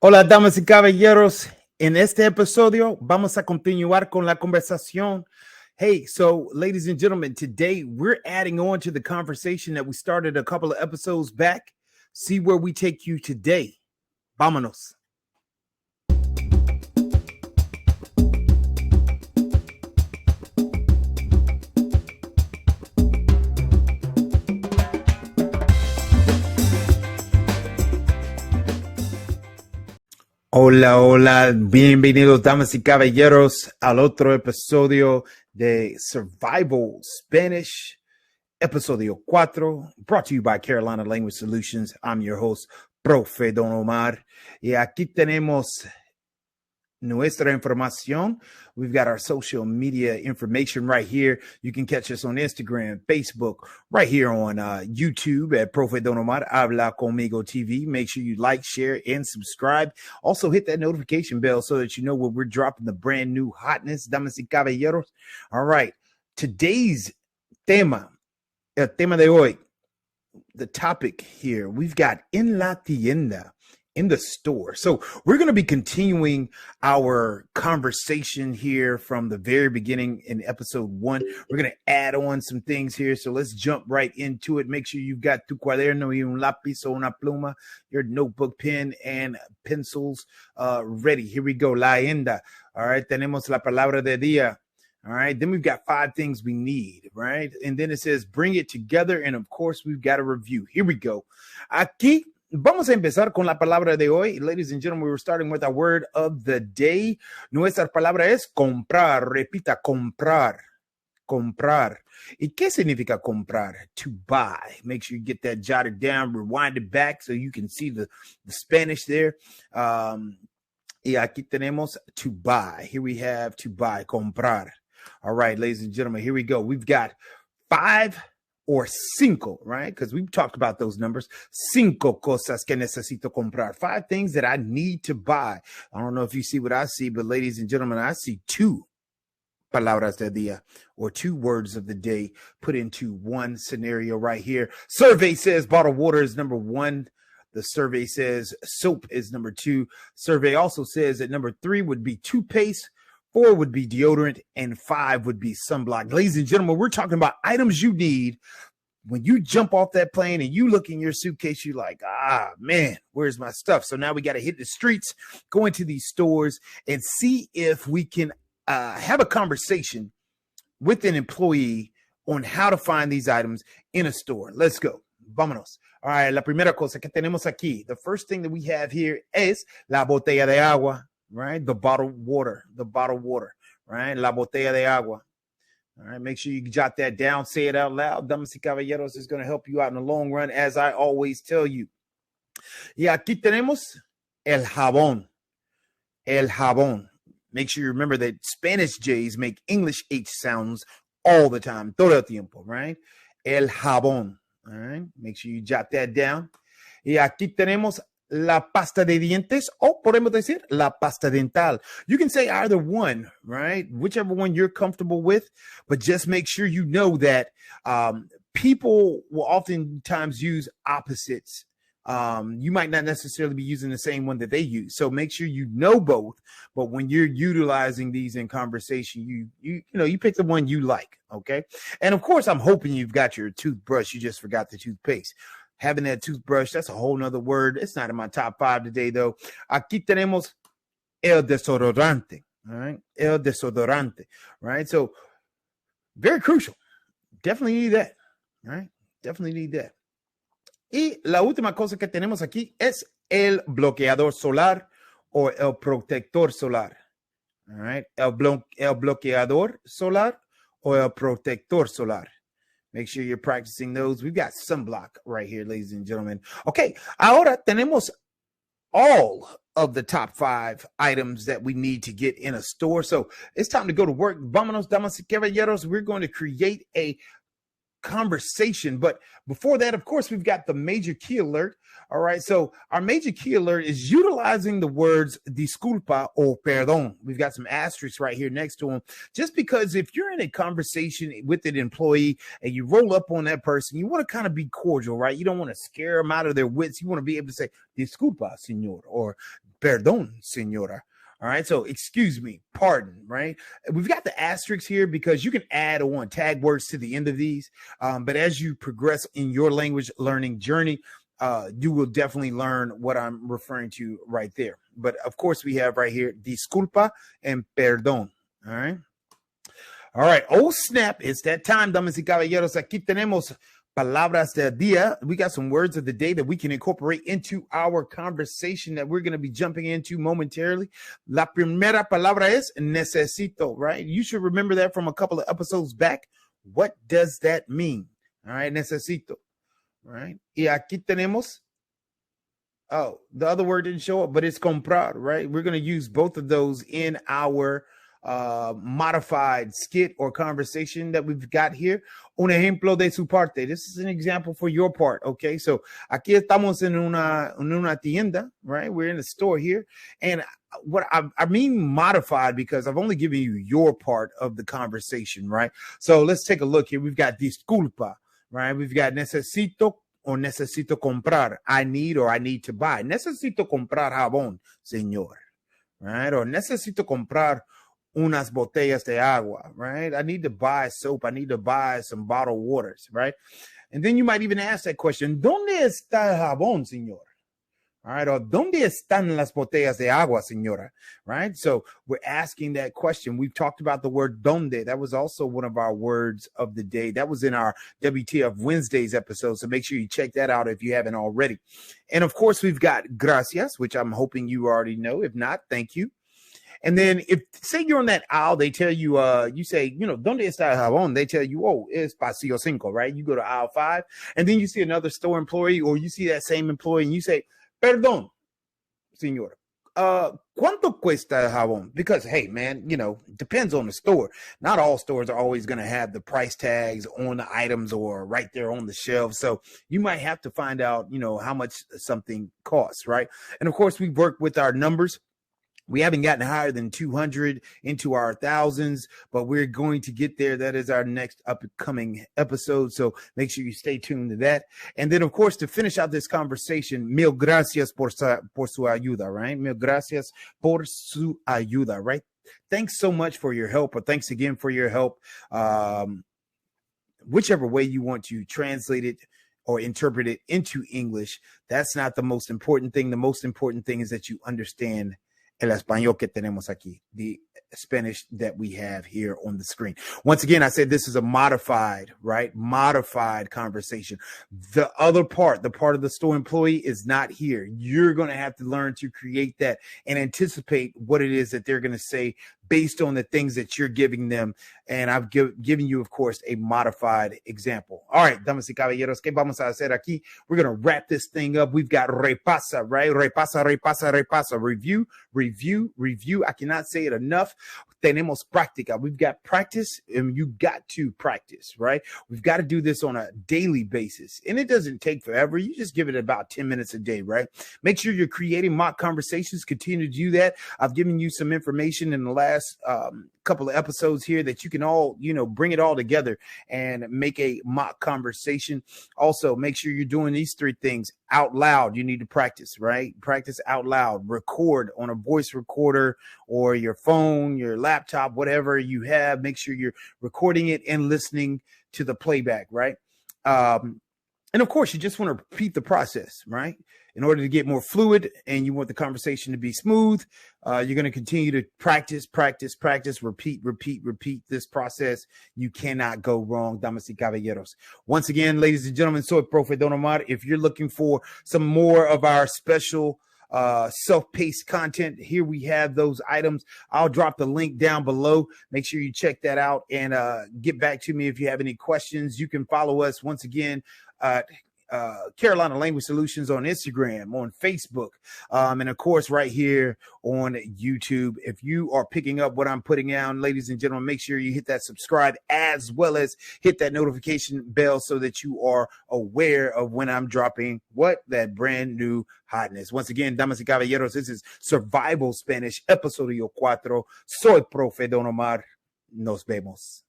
Hola, damas y caballeros. En este episodio vamos a continuar con la conversación. Hey, so ladies and gentlemen, today we're adding on to the conversation that we started a couple of episodes back. See where we take you today. Vámonos. Hola, hola, bienvenidos damas y caballeros al otro episodio de Survival Spanish, episodio 4, brought to you by Carolina Language Solutions. I'm your host, Profe Don Omar, y aquí tenemos nuestra información. We've got our social media information right here. You can catch us on Instagram, Facebook, right here on YouTube at Profe Don Omar, Habla Conmigo TV. Make sure you like, share, and subscribe. Also hit that notification bell so that you know when we're dropping the brand new hotness, damas y caballeros. All right, today's tema, el tema de hoy, the topic here, we've got en la tienda, in the store. So we're going to be continuing our conversation here from the very beginning in episode 1. We're going to add on some things here. So let's jump right into it. Make sure you've got tu cuaderno y un lápiz o una pluma, your notebook, pen, and pencils ready. Here we go. La tienda. All right. Tenemos la palabra de día. All right. Then we've got 5 things we need. Right. And then it says bring it together. And of course, we've got a review. Here we go. Aquí vamos a empezar con la palabra de hoy. Ladies and gentlemen, we're starting with our word of the day. Nuestra palabra es comprar. Repita, comprar. Comprar. ¿Y qué significa comprar? To buy. Make sure you get that jotted down, rewind it back so you can see the Spanish there. Y aquí tenemos to buy. Here we have to buy, comprar. All right, ladies and gentlemen, here we go. We've got 5 or cinco, right? Because we've talked about those numbers. Cinco cosas que necesito comprar. 5 things that I need to buy. I don't know if you see what I see, but ladies and gentlemen, I see 2 palabras del día, or 2 words of the day put into one scenario right here. Survey says bottled water is number 1. The survey says soap is number 2. Survey also says that number 3 would be toothpaste, 4 would be deodorant, and 5 would be sunblock. Ladies and gentlemen, we're talking about items you need when you jump off that plane and you look in your suitcase, you're like, man, where's my stuff? So now we got to hit the streets, go into these stores, and see if we can have a conversation with an employee on how to find these items in a store. Let's go. Vámonos. All right, la primera cosa que tenemos aquí, the first thing that we have here is la botella de agua. Right? The bottled water, right? La botella de agua. All right. Make sure you jot that down. Say it out loud. Damas y caballeros is going to help you out in the long run, as I always tell you. Y aquí tenemos el jabón. El jabón. Make sure you remember that Spanish J's make English H sounds all the time. Todo el tiempo, right? El jabón. All right. Make sure you jot that down. Y aquí tenemos la pasta de dientes, o podemos decir la pasta dental. You can say either one, right? Whichever one you're comfortable with, but just make sure you know that people will oftentimes use opposites. You might not necessarily be using the same one that they use. So make sure you know both, but when you're utilizing these in conversation, you pick the one you like, okay? And of course, I'm hoping you've got your toothbrush. You just forgot the toothpaste. Having that toothbrush, that's a whole nother word. It's not in my top 5 today, though. Aquí tenemos el desodorante, all right? El desodorante, right? So very crucial. Definitely need that, right? Definitely need that. Y la última cosa que tenemos aquí es el bloqueador solar o el protector solar, all right? El bloqueador solar o el protector solar. Make sure you're practicing those. We've got sunblock right here, ladies and gentlemen. Okay, ahora tenemos all of the top 5 items that we need to get in a store. So it's time to go to work. Vámonos, damas y caballeros. We're going to create a conversation. But before that, of course, we've got the major key alert. All right. So our major key alert is utilizing the words disculpa or perdón. We've got some asterisks right here next to them, just because if you're in a conversation with an employee and you roll up on that person, you want to kind of be cordial, right? You don't want to scare them out of their wits. You want to be able to say disculpa, señor, or perdón, señora. All right. So excuse me, pardon, right? We've got the asterisks here because you can add on tag words to the end of these. But as you progress in your language learning journey, you will definitely learn what I'm referring to right there. But of course, we have right here disculpa and perdón. All right. All right. Oh, snap. It's that time, damas y caballeros. Aquí tenemos palabras del día. We got some words of the day that we can incorporate into our conversation that we're going to be jumping into momentarily. La primera palabra es necesito, right? You should remember that from a couple of episodes back. What does that mean? All right. Necesito. Right. Y aquí tenemos, oh, the other word didn't show up, but it's comprar, right? We're going to use both of those in our modified skit or conversation that we've got here. Un ejemplo de su parte. This is an example for your part. Okay. So aquí estamos en una tienda, right? We're in a store here. And what I mean modified because I've only given you your part of the conversation, right? So let's take a look here. We've got disculpa. Right, we've got necesito or necesito comprar. I need or I need to buy. Necesito comprar jabón, señor. Right, or necesito comprar unas botellas de agua. Right, I need to buy soap. I need to buy some bottled waters. Right, and then you might even ask that question: ¿Dónde está el jabón, señor? All right, or ¿dónde están las botellas de agua, señora? Right, so we're asking that question. We've talked about the word donde. That was also one of our words of the day. That was in our WTF Wednesdays episode, so make sure you check that out if you haven't already. And of course, we've got gracias, which I'm hoping you already know. If not, thank you. And then if, say you're on that aisle, they tell you, you say, you know, ¿Dónde está el jabón? They tell you, oh, it's pasillo cinco, right? You go to aisle 5, and then you see another store employee, or you see that same employee, and you say, perdón, señora. ¿Cuánto cuesta el jabón? Because, hey, man, you know, depends on the store. Not all stores are always going to have the price tags on the items or right there on the shelves. So you might have to find out, you know, how much something costs, right? And of course, we work with our numbers. We haven't gotten higher than 200 into our thousands, but we're going to get there. That is our next upcoming episode. So make sure you stay tuned to that. And then, of course, to finish out this conversation, mil gracias por su ayuda, right? Mil gracias por su ayuda, right? Thanks so much for your help, or thanks again for your help. Whichever way you want to translate it or interpret it into English, that's not the most important thing. The most important thing is that you understand el español que tenemos aquí, the Spanish that we have here on the screen. Once again, I said this is a modified, right? Modified conversation. The other part, the part of the store employee is not here. You're going to have to learn to create that and anticipate what it is that they're going to say based on the things that you're giving them. And I've given you, of course, a modified example. All right, damas y caballeros, ¿qué vamos a hacer aquí? We're going to wrap this thing up. We've got repasa, right? Repasa, repasa, repasa. Review, review, review. I cannot say it enough. Tenemos práctica. We've got practice, and you got to practice, right? We've got to do this on a daily basis, and it doesn't take forever. You just give it about 10 minutes a day, right? Make sure you're creating mock conversations. Continue to do that. I've given you some information in the last couple of episodes here that you can all, you know, bring it all together and make a mock conversation. Also, make sure you're doing these 3 things out loud. You need to practice, right? Practice out loud. Record on a voice recorder or your phone, your laptop, whatever you have. Make sure you're recording it and listening to the playback, right? And of course, you just want to repeat the process, right? In order to get more fluid and you want the conversation to be smooth, you're going to continue to practice, practice, practice, repeat, repeat, repeat this process. You cannot go wrong, damas y caballeros. Once again, ladies and gentlemen, soy Profe Don Omar. If you're looking for some more of our special self-paced content, here we have those items. I'll drop the link down below. Make sure you check that out and get back to me if you have any questions. You can follow us once again Carolina Language Solutions on Instagram, on Facebook, and of course right here on YouTube. If you are picking up what I'm putting down, ladies and gentlemen, make sure you hit that subscribe as well as hit that notification bell so that you are aware of when I'm dropping that brand new hotness. Once again, damas y caballeros, this is Survival Spanish, episodio 4. Soy Profe Don Omar. Nos vemos.